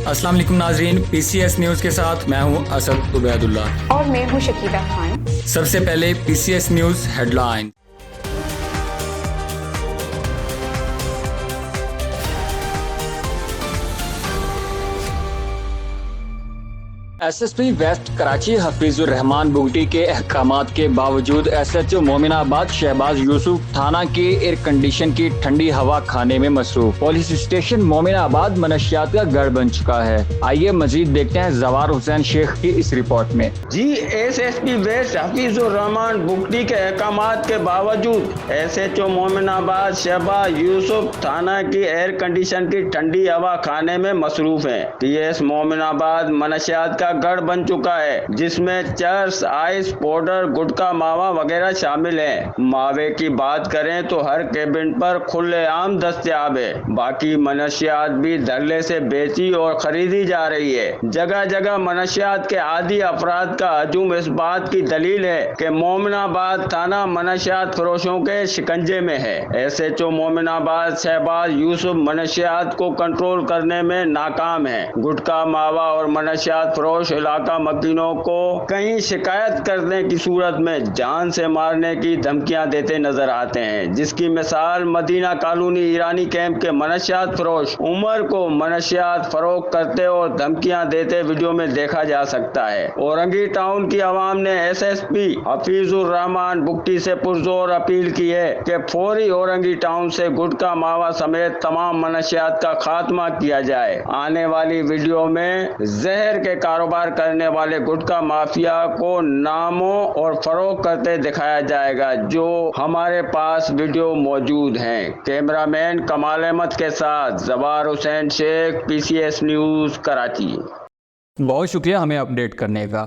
السلام علیکم ناظرین، پی سی ایس نیوز کے ساتھ میں ہوں اسد عبید اللہ اور میں ہوں شکیلہ خان۔ سب سے پہلے P C S news headline. S S P west Karachi Hafeez ur-Rehman Bugti کے احکامات کے باوجود ایس ایچ او مومن آباد شہباز یوسف تھانہ کے ایئر کنڈیشن کی ٹھنڈی ہوا کھانے میں مصروف۔ پولیس اسٹیشن مومن آباد منشیات کا گڑھ بن چکا ہے۔ آئیے مزید دیکھتے ہیں زوار حسین شیخ کی اس رپورٹ میں۔ S S P west Hafeez ur-Rehman Bugti کے احکامات کے باوجود ایس ایچ او مومن آباد شہباز یوسف تھانہ کی ایئر کنڈیشن کی ٹھنڈی ہوا کھانے میں مصروف ہیں۔ پی ایس مومن آباد منشیات کا گڑھ بن چکا ہے، جس میں چرس، آئس پاؤڈر، گٹکا ماوا وغیرہ شامل ہیں۔ ماوے کی بات کریں تو ہر کیبن پر کھلے عام دستیاب ہے۔ باقی منشیات بھی دھڑلے سے بیچی اور خریدی جا رہی ہے۔ جگہ جگہ منشیات کے عادی افراد کا ہجوم اس بات کی دلیل ہے کہ مومن آباد تھانہ منشیات فروشوں کے شکنجے میں ہے۔ ایس ایچ او مومن آباد شہباز یوسف منشیات کو کنٹرول کرنے میں ناکام ہے۔ گٹکا ماوا اور منشیات فروش علاقہ مکینوں کو کہیں شکایت کرنے کی صورت میں جان سے مارنے کی دھمکیاں دیتے نظر آتے ہیں، جس کی مثال مدینہ کالونی ایرانی کیمپ کے منشیات فروش عمر کو منشیات فروخت کرتے اور دھمکیاں دیتے ویڈیو میں دیکھا جا سکتا ہے۔ اورنگی ٹاؤن کی عوام نے ایس ایس پی حفیظ الرحمان بگٹی سے پرزور اپیل کی ہے کہ فوری اورنگی ٹاؤن سے گٹکا ماوا سمیت تمام منشیات کا خاتمہ کیا جائے۔ آنے والی ویڈیو میں زہر کے کاروبار کرنے والے گٹکا مافیا کو ناموں اور فروخت کرتے دکھایا جائے گا، جو ہمارے پاس ویڈیو موجود ہیں۔ کیمرہ مین کمال احمد کے ساتھ زوار حسین شیخ، پی سی ایس نیوز کراچی۔ بہت شکریہ ہمیں اپڈیٹ کرنے کا۔